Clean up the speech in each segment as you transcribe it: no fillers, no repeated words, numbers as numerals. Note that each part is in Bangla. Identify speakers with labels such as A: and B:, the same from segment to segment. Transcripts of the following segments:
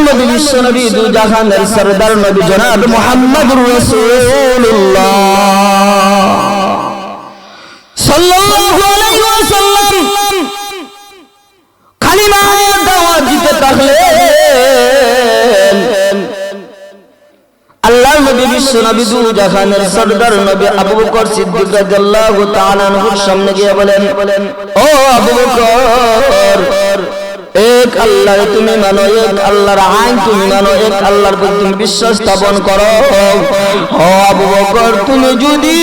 A: নবী বিশ্ব নবী দু জাহানের সরদার নবী জনাব মুহাম্মদুর রাসূলুল্লাহ সাল্লাল্লাহু আলাইহি ওয়াসাল্লাম কালিমার দাওয়াত দিতে থাকলেন। আল্লাহর নবী বিশ্ব নবী দু জাহানের সরদার নবী আবু বকর সিদ্দিক রাদিয়াল্লাহু তাআলা আনহুর সামনে গিয়ে বলেন, ও আবু বকর, এক আল্লাহ তুমি মানো, এক আল্লাহর আইন তুমি মানো, এক আল্লাহর প্রতি তুমি বিশ্বাস স্থাপন করো। ও আবু বকর, তুমি যদি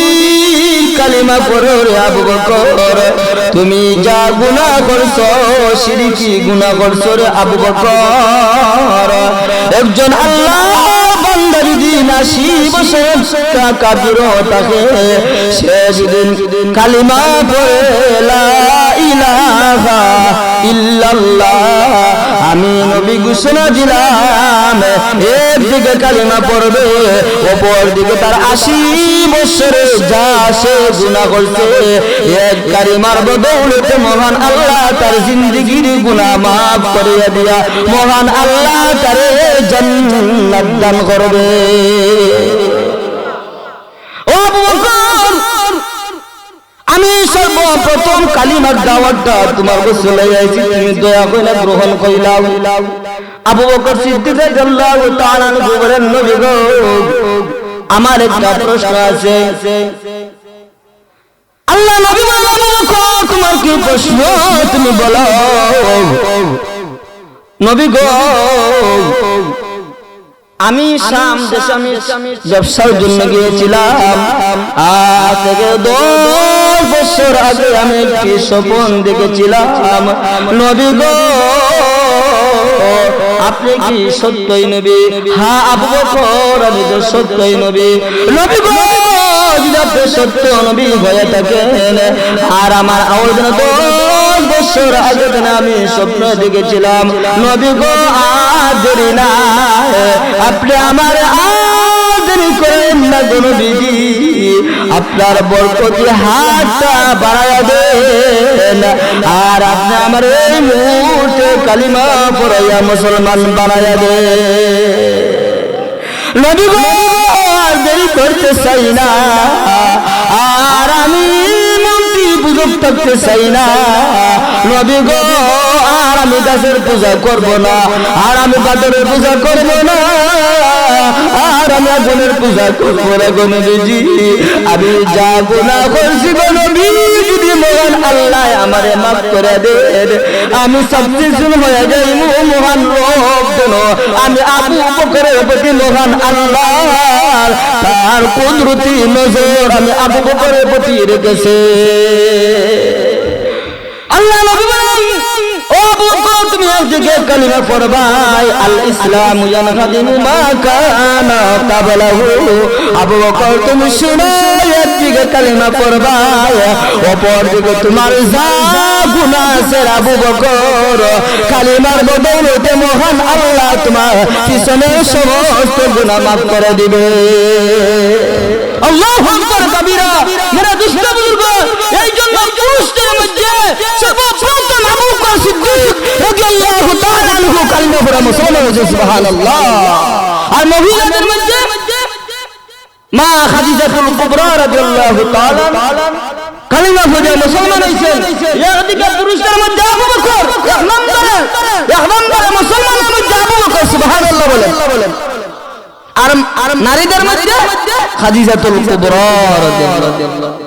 A: কালিমা পড়ো রে আবু বকর, তুমি যা গুনাহ করছো শিরকি গুনাহ করছো রে আবু বকর। একজন আল্লাহ বান্দা যদি 80 বছর কাফির থাকে, সে যদি কালিমা পড়ে লা ইলাহা ইল্লাল্লাহ আমি নবী ঘোষণা দিলাম, একদিকে কালিমা পড়বে, অপর দিকে তার 80 বছরে যা সে গুনাহ করছে, এক কালিমার বদৌলতে মহান আল্লাহ তার জিন্দেগির গুনাহ মাফ করে দিয়া মহান আল্লাহ তারে জান্নাত দান করবে। ও আবু বকর, আমি সর্বপ্রথম কালিমার দাওয়াতটা তোমার কাছে লইয়া আইছি, তুমি দয়া করে গ্রহণ কইলাও। আবু বকর সিদ্দিক রাদিয়াল্লাহু তাআলা আনহু বলেন, নবী গো, আমার একটা প্রশ্ন আছে। আল্লাহ নবী বলেন, আবু বকর তোমার কি প্রশ্ন তুমি বলো। নবী গো, আমি শাম দেশে আমি ব্যবসার জন্য গিয়েছিলাম, আজ থেকে 10 বছর আগে আমি একটি স্বপ্ন দেখেছিলাম। নবী গো, আপনি কি সত্যই নবী? হ্যাঁ আবু বকর, আমি তো সত্যই নবী। নবী গো, যদি আপনি সত্য নবী হয়ে থাকেন, আর আমার আওয়াজ 10 বছর আগে আমি স্বপ্ন দেখেছিলাম, নবী গো আর দেরি না, আপনি আমার আর দেরি করেন না গো নবীজি, আপনার বরকতি হাতটা বাড়ায়া দেন, আর আপনি আমার এই মুহূর্তে কালিমা পড়াইয়া মুসলমান বানায়া দেন। নবী গো আর দেরি করতে চাই না, আর আমি মূর্তি পূজক থাকতে চাই না। নবী গো, আর আমি দাসের পূজা করব না, আর আমি বাদরের পূজা করব না, আর আমি আগুনের পূজা করব না গো নবীজি। আমি যা গুনাহ করছি গো নবী, যদি মহান আল্লাহ আমারে মাফ করে দেন, আমি সাবজেকশন হয়ে যাই মহান রব যেন আমি আবু বকরের প্রতি মহান আল্লাহ তার কুদরতি নজর আমি আবু বকরের প্রতি রেখেছে। আল্লাহ নবী বলেন, ও আবু বকর তুমি একদিকে কালিমা পড়বাই, আল ইসলাম ইয়ানহাদিমু মা কানা ক্বাবলাহু। আবু বকর তুমি শুনো, একদিকে কালিমা পড়বাই, অপর দিকে তোমার যা গুনাহ আছে আবু বকর, কালিমার বদৌলতে মহান আল্লাহ তোমার পিছনে সমস্ত গুনাহ মাফ করে দিবে। আল্লাহু আকবার কাবীরা। মেরা দুষ্ট বুজুর্গ, এই জন্য পুরুষদের মধ্যে সর্বপ্রথম আবু বকর সিদ্দিক রাদিয়াল্লাহু তাআলা আনহু কালিমা পড়া মুসলমান হয়েছে, সুবহানাল্লাহ। আর মহিলাদের মধ্যে মা খাদিজাতুল কুবরা রাদিয়াল্লাহু তাআলা কালিমা পড়ে মুসলমান হয়েছেন। এদিকে পুরুষদের মধ্যে আবু বকর এক নম্বরে মুসলমানের মধ্যে আবু বকর, সুবহানাল্লাহ বলেন। আর নারীদের মধ্যে খাদিজাতুল কুবরা রাদিয়াল্লাহু।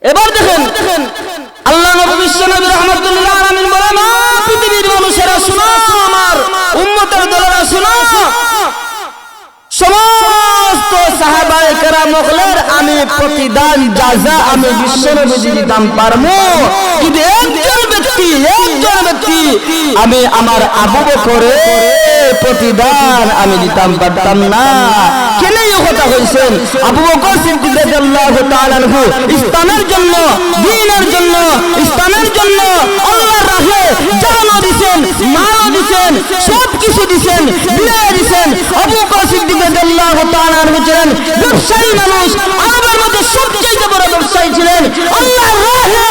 A: এবার দেখেন আল্লাহ নবী বিশ্ব নবী রাহমাতুল্লাহ আলামিন বলেন, পৃথিবীর মানুষেরা শুনো, আমার উম্মতের দলেরা শুনো, সমস্ত সাহাবায়ে কেরামের আমি প্রতিদান জাযা আমি বিশ্ব নবী দিতাম পারমু, কিন্তু একজন ব্যক্তি আমি আমার আবু বকরের প্রতিদান আমি দিতাম পারতাম না। কেন এই কথা কইছেন? আবু বকর সিদ্দিক রাদিয়াল্লাহু তাআলা আনহু ইসলামের জন্য, দ্বীনের জন্য, ইসলামের জন্য, আল্লাহর রাহে জানও দিবেন, মালও দিবেন, সব কিছু দিবেন, বিয়ে দিবেন। আবু বকর সিদ্দিক রাদিয়াল্লাহু তাআলা আনহু ছিলেন ব্যবসায়ী মানুষ, আরবের মধ্যে সবচেয়ে বড় ব্যবসায়ী ছিলেন। আল্লাহর রাহে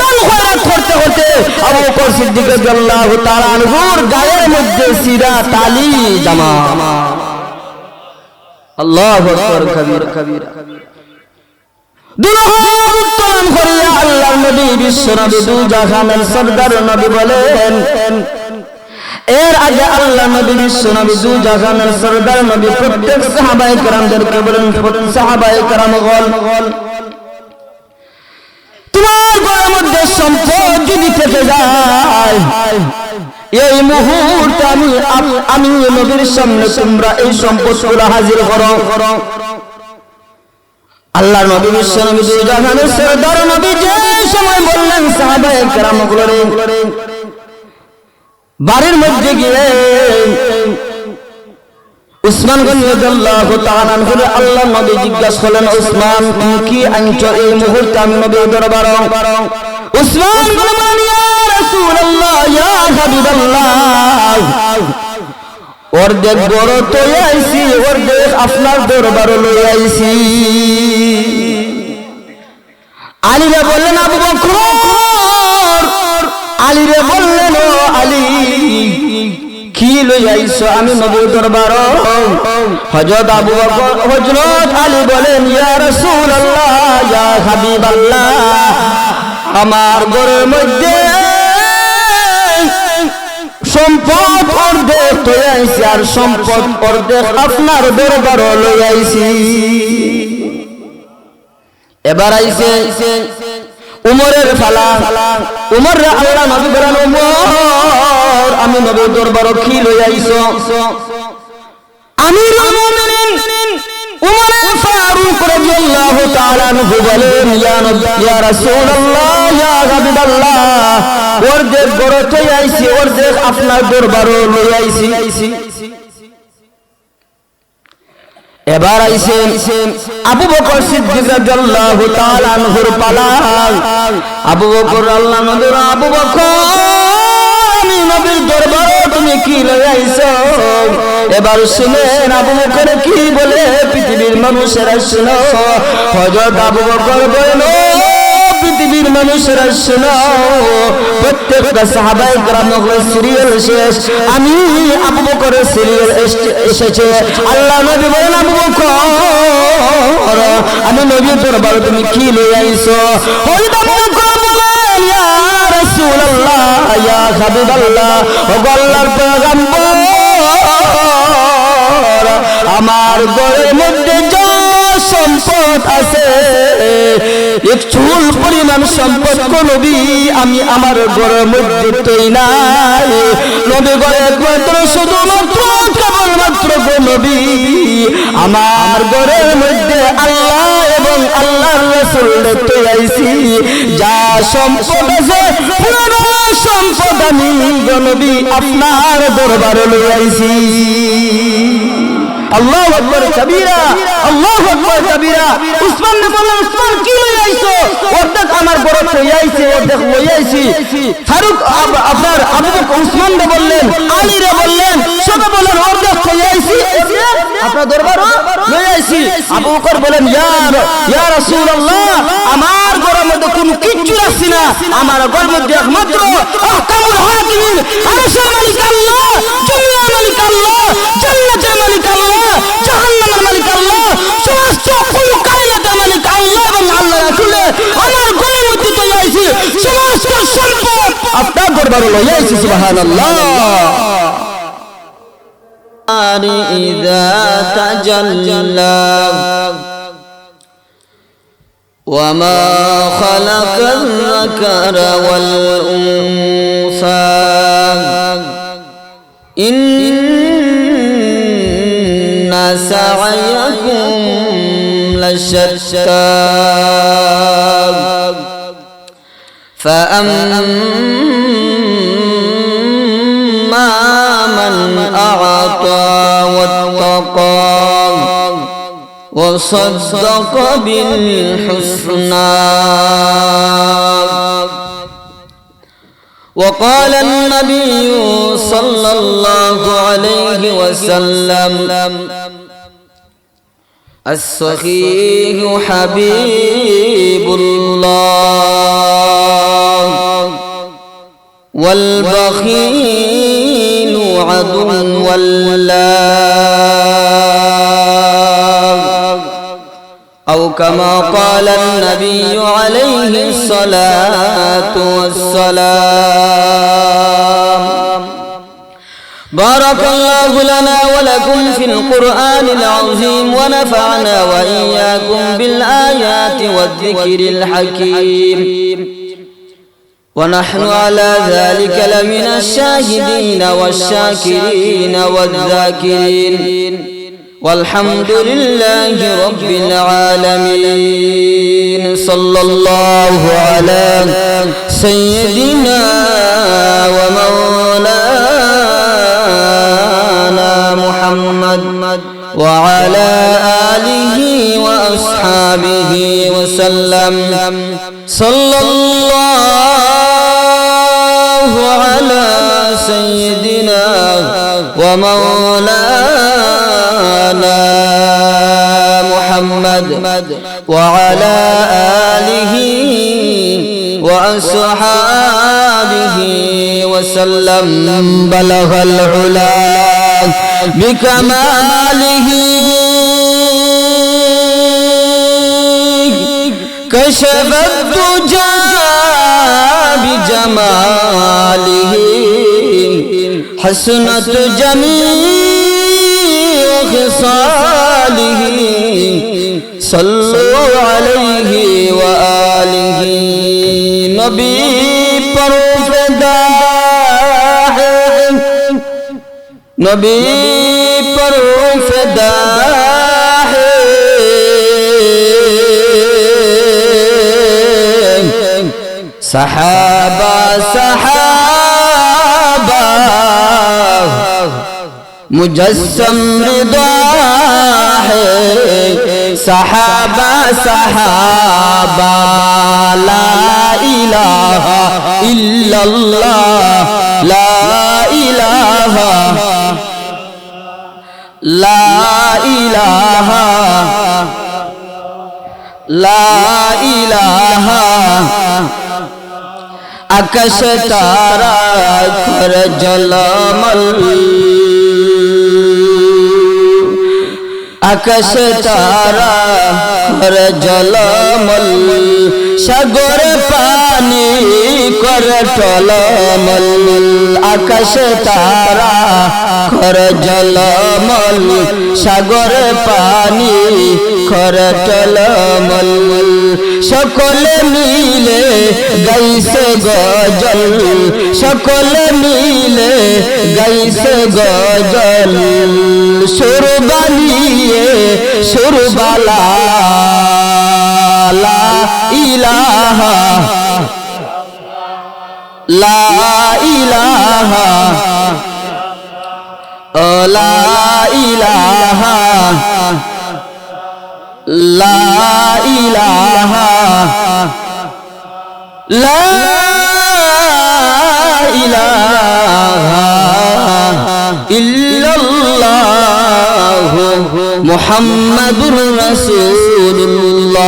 A: দান খয়রাত করতে করতে আবু বকর সিদ্দিক রাদিয়াল্লাহু তাআলা আনহুর গায়ের মধ্যে সিরা তালি জামা। আল্লাহু আকবার কবীরা। দুরহাত উত্তোলন করিয়া আল্লাহর নবী বিশ্ব নবী দু জাহানের সরদার নবী বলেন, এর আগে আল্লাহ নবী বিশ্ব নবী দু জাহানের সরদার নবী প্রত্যেক সাহাবায়ে কেরামদেরকে বলেন, সাহাবায়ে কেরাম বল, তোমার ঘরের মধ্যে সম্পদ যদি থেকে যায়, এই মুহূর্তে আমি নবীর সামনে তোমরা এই সম্পদগুলো হাজির করো। আল্লাহ নবী বিশ্ব নবী দু জাহানের সরদার নবী যে সময় বললেন, সাহাবায়ে কেরামগুলো বাড়ির মধ্যে গিয়ে উসমান রাদিয়াল্লাহু তাআলা আনহু আল্লাহ নবী জিজ্ঞাসা করলেন, উসমান তুমি কি আনছো এই মুহূর্তে আমি নবীর দরবারে? উসমান বললেন, ইয়া রাসূলুল্লাহ, ইয়া হাবিবাল্লাহ, অর্ধেক বড় তো আইছি, অর্ধেক আপনার দরবারে লই আইছি। আলী রে বললেন, আবু বকর, আলী রে বললেন, ও আলী কি লই আইছো আমি নবীর দরবারে? হযরত আবু বকর, হযরত আলী বলেন, ইয়া রাসূলুল্লাহ, ইয়া হাবিবাল্লাহ, আমার ঘরের মধ্যে সম্পদ অর্ধেক লই আইছি, আর সম্পদ অর্ধেক আপনার দরবারে লই আইছি। এবার আইছে উমরের ফালা। উমর আল্লাহ নবী বলেন, উমর আমি নবীর দরবারে কি লই আইছো? আমিরুল মুমিনিন উমর ফারুক রাদিয়াল্লাহু তাআলা আনহু বলেন, ইয়া রাসূলুল্লাহ, ইয়া হাবিবাল্লাহ, অর্ধেক ঘরে তো আইছি, অর্ধেক আপনার দরবারে লই আইছি। এবার আইছেন আবু বকর সিদ্দিক রাদিয়াল্লাহু তাআলা আনহুর পালা। আবু বকর, আল্লাহ নবী, আবু বকর আমি নবীর দরবারে তুমি কি লই আইছো? এবার শুনেন আবু বকর কি বলে, পৃথিবীর মানুষেরা শুনো। হযরত আবু বকর বলেন, পৃথিবীর মানুষেরা শুনো, প্রত্যেকটা সাহাবায়ে কেরামের সিরিয়াল শেষ, আমি আবু বকরের সিরিয়াল এসেছে। আল্লাহ নবী বলেন, আবু বকর আমি নবীর দরবারে তুমি কি লই আইছো? হযরত আবু বকর বলেন, ইয়া রাসূলুল্লাহ, ইয়া হাবিবাল্লাহ, ও আল্লাহর পয়গম্বর, আমার ঘরের মধ্যে যা সম্পদ আছে, এক চুল পরিমাণ সম্পদ নবী আমি আমার ঘরের মধ্যে তৈ নাই। নবী ঘরে একমাত্র শুধুমাত্র কেবলমাত্র নবী, আমার ঘরের মধ্যে আল্লাহ এবং আল্লাহর রাসূল তৈ আইছি। যা সম্পদ আছে পুরো সম্পদ আমি নবী আপনার দরবারে লই আইছি। আল্লাহু আকবার কবীরা, আল্লাহু আকবার কবীরা। উসমান বললেন, উসমান কি লই আইছো? অর্ধেক আমার ঘরে লই আইছি, অর্ধেক লই আইছি। ফারুক আপনার আবু বকর উসমান বললেন, আলী রে বললেন, সবাই বলেন অর্ধেক লই আইছি, আপনার দরবারে লই আইছি। আবু বকর বলেন, ইয়া রাসূলুল্লাহ, আমার ঘরের মধ্যে কোনো কিচ্ছু রাখছি না, আমার ঘরের মধ্যে একমাত্র আহকামুল হাকিমিন, আরশের মালিক আল্লাহ, দুনিয়ার মালিক আল্লাহ, জান্নাতের মালিক আল্লাহ, জাহান্নামের মালিক আল্লাহ, সমস্ত কুল কায়নাতের মালিক আল্লাহ এবং আল্লাহ রাসূল আমার ঘরের মধ্যে তো আইছি, সমস্ত সম্পদ আপনার দরবারে লই আইছি। সুবহানাল্লাহ। আরি ইযা তাজাল্লা ওয়া মা খালাকাল যাকারা ওয়াল উনসা ইন্না সা'য়াকুম লাশাত্তা فأما من أعطى واتقى وصدق بالحسنى وقال النبي صلى الله عليه وسلم السخي حبيب الله والبخيل عدو الله أو كما قال النبي عليه الصلاة والسلام. بارك الله لنا ولكم في القرآن العظيم ونفعنا وإياكم بالآيات والذكر الحكيم، ونحن على ذلك لمن الشاهدين والشاكرين والذاكرين، والحمد لله رب العالمين. صلى الله على سيدنا ومولانا محمد وعلى آله وأصحابه وسلم. صلى الله على سيدنا ومولانا محمد وعلى آله وأصحابه وسلم. بلغ العلا بكماله كشف الدجى بجماله حسنت جميع خصاله. صلوا عليه وآله. نبی پر فدا ہے، نبی پر فدا ہے، صحابہ صحابہ مجسم رضا ہے، صحابہ صحابہ لا الہ الا اللہ، لا الہ لا الہ لا الہ. আকাশ তারা কর জলমল, আকাশ তারা কর জলমল, সাগর পানি কর টলমল। আকাশ তারা কর জলমল, সাগর পানি কর টলমল। সকলে মিলে গাইছে গজল, সকলে মিলে গাইছে গজল। সুর বানিয়ে সুরবালা লা ইলাহা লা ইলাহা লা ইলাহা লা ইলাহা লা ইলাহা ইল্লাল্লাহ মুহাম্মাদুর রাসূলুল্লাহ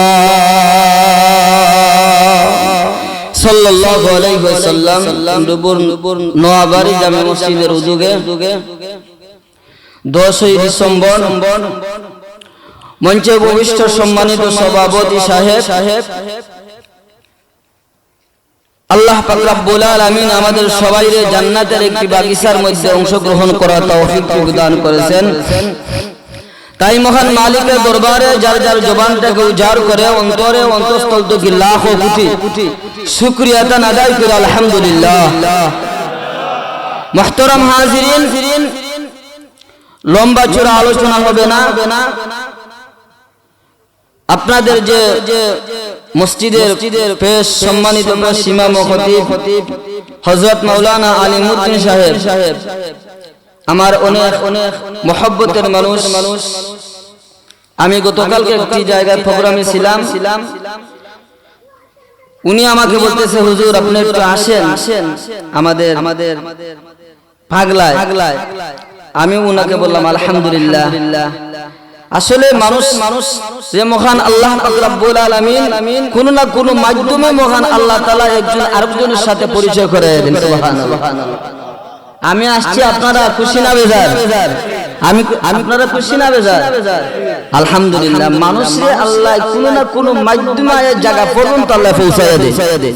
A: সাল্লাল্লাহু আলাইহি ওয়াসাল্লাম। নোয়াবাড়ি জামে মসজিদের উদ্যোগে 10 ডিসেম্বর মঞ্চে উপবিষ্ট সম্মানিত সভাপতি সাহেব, আল্লাহ পাক রব্বুল আলামিন আমাদের সবাইকে জান্নাতের একটি বাগিচার মধ্যে অংশগ্রহণ করার তৌফিক প্রদান করেছেন। তাই মহান মালিকের দরবারে যার যার জবানটাকে উজাড় করে অন্তরে অন্তঃস্থল থেকে লাখো কোটি শুকরিয়া আদায় করে আলহামদুলিল্লাহ। মুহতারাম হাজিরিন, লম্বা চূড়া আলোচনা হবে না। আপনাদের যে মসজিদের পেশ সম্মানিত ইমাম ও খতিব হযরত মাওলানা আলিমউদ্দিন সাহেব, আমার অনেক মহব্বতের মানুষ। আমি গতকালকে একটি জায়গায় প্রোগ্রামে ছিলাম, উনি আমাকে বলতেছে হুজুর আপনি একটু আসেন আমাদের পাগলায়। আমি উনাকে বললাম আলহামদুলিল্লাহ। আসলে মানুষ যে মহান আল্লাহ পাক রব্বুল আলামিন কোন না কোন মাধ্যমে মহান আল্লাহ তাআলা একজন আরেকজনের সাথে পরিচয় করে দেন। সুবহানাল্লাহ। আমি আসছি, আপনারা খুশি না বেজার? আপনারা খুশি না বেজার? আলহামদুলিল্লাহ। মানুষে আল্লাহ কোন না কোন মাধ্যমে এই জায়গা পর্যন্ত আল্লাহ পৌঁছায় দেয়।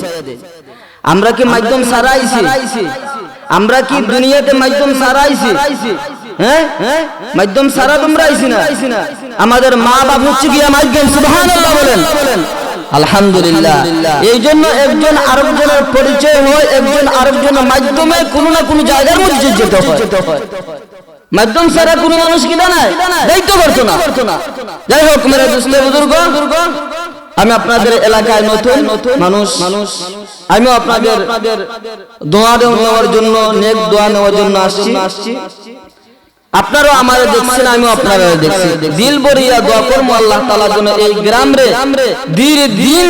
A: আমরা কি মাধ্যম ছাড়া আইছি? আমরা কি দুনিয়াতে মাধ্যম ছাড়া আইছি? হ্যাঁ, মাধ্যম ছাড়া তোমরা আইছি না। আমাদের মা বাপ হচ্ছে গিয়া মাধ্যম। সুবহানাল্লাহ বলেন। আলহামদুলিল্লাহ। এই জন্য একজন আরেকজনের পরিচয় হয়, একজন আরেকজনের মাধ্যমে কোনো না কোনো জায়গার মধ্যে যেতে হয়। মাধ্যম ছাড়া কোনো মানুষ কি দাঁড়ায় দায়িত্ব করতো না। যাই হোক মেরে দুস্থ বুজুর্গ, আমি আপনাদের এলাকায় নতুন মানুষ, আমি আপনাদের দোয়া নেওয়ার জন্য, নেক দোয়া নেওয়ার জন্য আসছি। আপনারাও আমারে দেখছেন, আমিও আপনারা দেখছি। দিল ভরিয়া দোয়া করবো আল্লাহ তাআলা যেন এই গ্রাম রে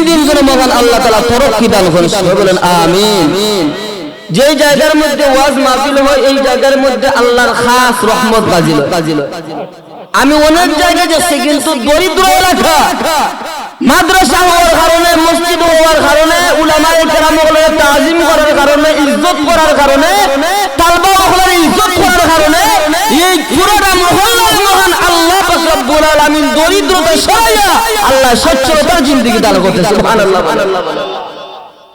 A: দিন যেন মহান আল্লাহ তাআলা তরক্কি দান করেন। বলেন আমিন। যে জায়গার মধ্যে ওয়াজ মাহফিল হয় এই জায়গার মধ্যে আল্লাহর খাস রহমত নাজিল হয়। আমি অনেক জায়গায় যাচ্ছি, কিন্তু দরিদ্র এলাকা, মাদ্রাসা হওয়ার কারণে, মসজিদ হওয়ার কারণে, উলামায়ে কেরামগুলোর তাজিম করার কারণে, ইজ্জত করার কারণে, তালবা ওগুলোর ইজ্জত করার কারণে এই পুরোটা মহল্লার মহান আল্লাহ পাক রব্বুল আলামিন দরিদ্রতা সরাইয়া আল্লাহ সচ্ছলতার জিন্দেগি দান করতেছে। সুবহানাল্লাহ।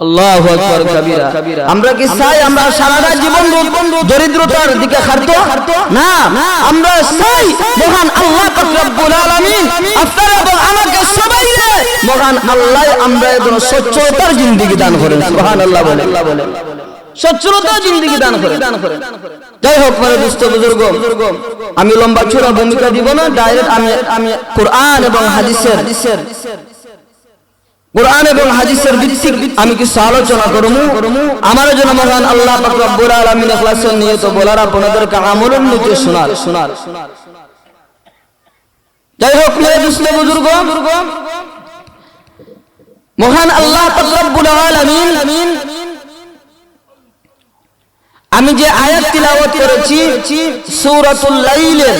A: আল্লাহু আকবার কাবীরা। আমরা কি চাই আমরা সারাটা জীবন দরিদ্রতার দিকে খাটবো? না, আমরা চাই মহান আল্লাহ পাক রব্বুল আলামিন আপনারা এবং আমাকে সবাইকে মহান আল্লাহ আমরা যেন সচ্ছলতার জিন্দেগি দান করেন। সুবহানাল্লাহ বলেন। সচ্ছলতার জিন্দেগি দান করেন। যাই হোক মেরে দুস্থ বুজুর্গ, আমি লম্বা চূড়া ভূমিকা দিব না, ডাইরেক্ট আমি কোরআন এবং হাদিসের ভিত্তিক আমি কিছু আলোচনা করবো। আমার জন্য মহান আল্লাহ পাক রব্বুল আলামিন ইখলাসের নিয়ত বলার আপনাদেরকে আমলের নিতে শোনার। যাই হোক মেরে দুস্থ বুজুর্গ, মহান আল্লাহ পাক রব্বুল আলামিন আমি যে আয়াত তিলাওয়াত করেছি সূরাতুল লাইলের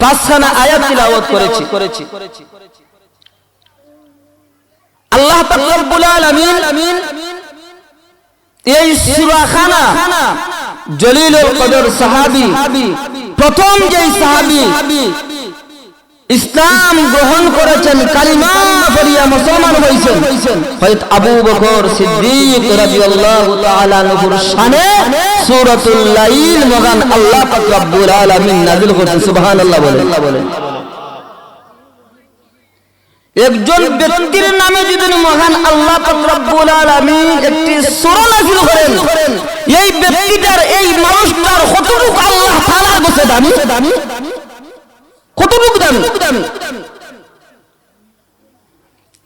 A: 5খানা আয়াত তিলাওয়াত করেছি। আল্লাহ পাক রব্বুল আলামিন এই সূরাখানা জলিলুল কদর সাহাবী, প্রথম যেই সাহাবী ইসলাম গ্রহণ করেছেন, কালিমা পড়িয়া মুসলমান হয়েছেন, হযরত আবু বকর সিদ্দিক রাদিয়াল্লাহু তাআলা আনহুর শানে সূরাতুল লাইল মহান আল্লাহ পাক রব্বুল আলামিন নাযিল করেছেন। সুবহানাল্লাহ বলেন। একজন ব্যক্তির নামে যদি মহান আল্লাহ পাক রব্বুল আলামিন একটি সূরা নাযিল করেন, এই ব্যক্তিটার, এই মানুষটার কতটুকু আল্লাহ তাআলার কাছে দামি, কতটুকু দামি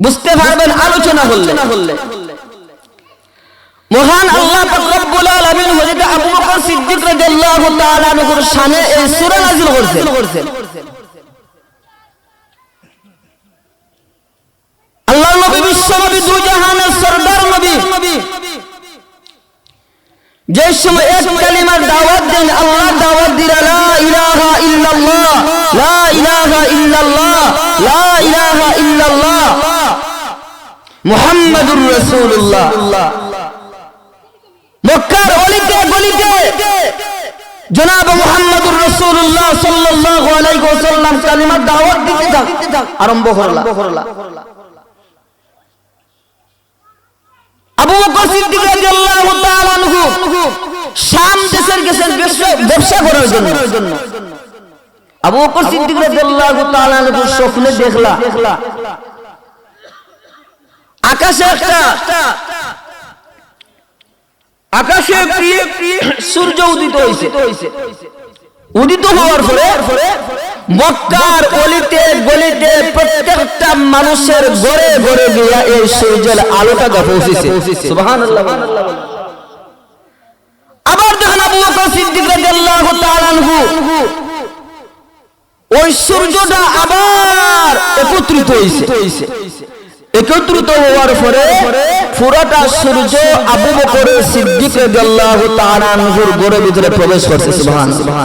A: বুঝতে পারবেন আলোচনা করলে। মহান আল্লাহ পাক রব্বুল আলামিন হযরত আবু বকর সিদ্দিক রাদিয়াল্লাহু তাআলা আনহুর শানে এই সূরা নাযিল করেছেন। আল্লাহর নবী, বিশ্ব নবী, দুই জাহানের সরদার নবী, যে সময় এক কালিমার দাওয়াত দেন, আল্লাহ দাওয়াত দিরা লা ইলাহা ইল্লাল্লাহ, লা ইলাহা ইল্লাল্লাহ, লা ইলাহা ইল্লাল্লাহ মুহাম্মাদুর রাসূলুল্লাহ। মক্কার অলিতে গলিতে জনাব মুহাম্মাদুর রাসূলুল্লাহ সাল্লাল্লাহু আলাইহি ওয়াসাল্লাম কালিমার দাওয়াত দিতে আরম্ভ করলা। আবু বকর সিদ্দিক রাদিয়াল্লাহু তাআলা আনহু শাম দেশের গেছেন ব্যবসা করার জন্য। আবু বকর সিদ্দিক রাদিয়াল্লাহু তাআলা আনহু স্বপ্নে দেখলা আকাশে সূর্য উদিত হয়েছে। উদিত হওয়ার পরে মক্কার অলিতে গলিতে প্রত্যেকটা মানুষের ঘরে ঘরে গিয়া এই সূর্যের আলোটা পৌঁছেছে। সুবহানাল্লাহ। আবার দেখেন আবু বকর সিদ্দিক রাদিয়াল্লাহু তাআলা আনহু ওই সূর্যটা আবার একত্রিত হয়েছে। একত্রিত হওয়ার পরে পুরোটা সূর্য আবু বকর সিদ্দিক রাদিয়াল্লাহু তাআলা আনহুর ঘরের ভিতরে প্রবেশ করছে। সুবহানাল্লাহ,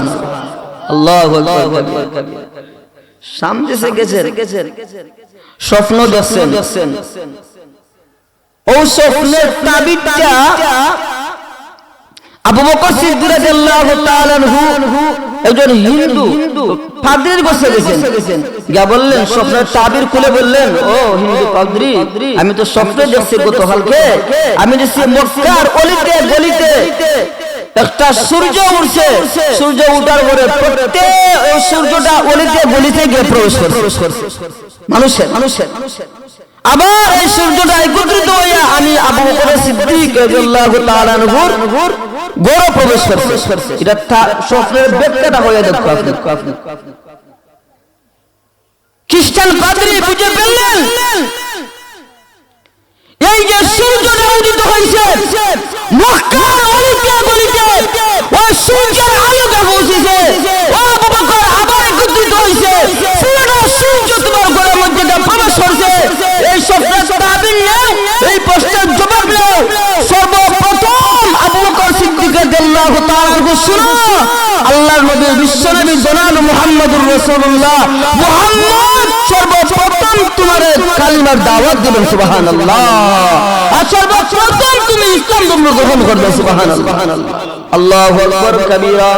A: আল্লাহু আকবার। সামনে সে গেছেন, স্বপ্ন দেখছেন। ও স্বপ্নের তাবিরটা আবু বকর সিদ্দিক রাদিয়াল্লাহু তাআলা আনহু একজন হিন্দু পাদ্রীর কাছে গেছেন, গিয়া বললেন, স্বপ্নের তাবির খুলে বললেন, ও হিন্দু পাদ্রী, আমি তো স্বপ্নে দেখছি গতকালকে, আমি দেখছি মক্কার অলিতে গলিতে একটা সূর্য উঠছে, সূর্য উঠার পরে প্রত্যেক সূর্যটা অলিতে গলিতে গিয়ে প্রবেশ করছে মানুষের। আবার এই সূর্যটা একত্রিত হইয়া আমি আবু বকর সিদ্দিক রাদিয়াল্লাহু তাআলা আনহুর ঘরে প্রবেশ করছে। এটা স্বপ্নের ব্যাখ্যাটা হয়ে দেখো আপনি। খ্রিস্টান পাদ্রী বুঝে ফেললেন, এই যে সূর্যটা উদিত হয়েছে মক্কার অলিতে গলিতে, ওই সূর্যের আলোকে পৌঁছেছে, ও আবু বকর আবার একত্রিত হয়েছে, পুরো সূর্য তোমার ঘরের মধ্যে প্রবেশ করছে। এই স্বপ্নের তাবির নেই, এই প্রশ্নের জবাব নেই। সর্বপ্রথম আবু বকর সিদ্দিক রাদিয়াল্লাহু তাআলা আনহু শুনো, আল্লাহর নবী বিশ্বনবী জনাব মুহাম্মদুর রাসূলুল্লাহ মুহাম্মদ সর্বপ্রথম তোমারে কালিমার দাওয়াত দিবেন। সুবহানাল্লাহ। আর সর্বপ্রথম তুমি ইসলাম ধর্ম গ্রহণ করবে। সুবহানাল্লাহ, আল্লাহু আকবার কাবীরা।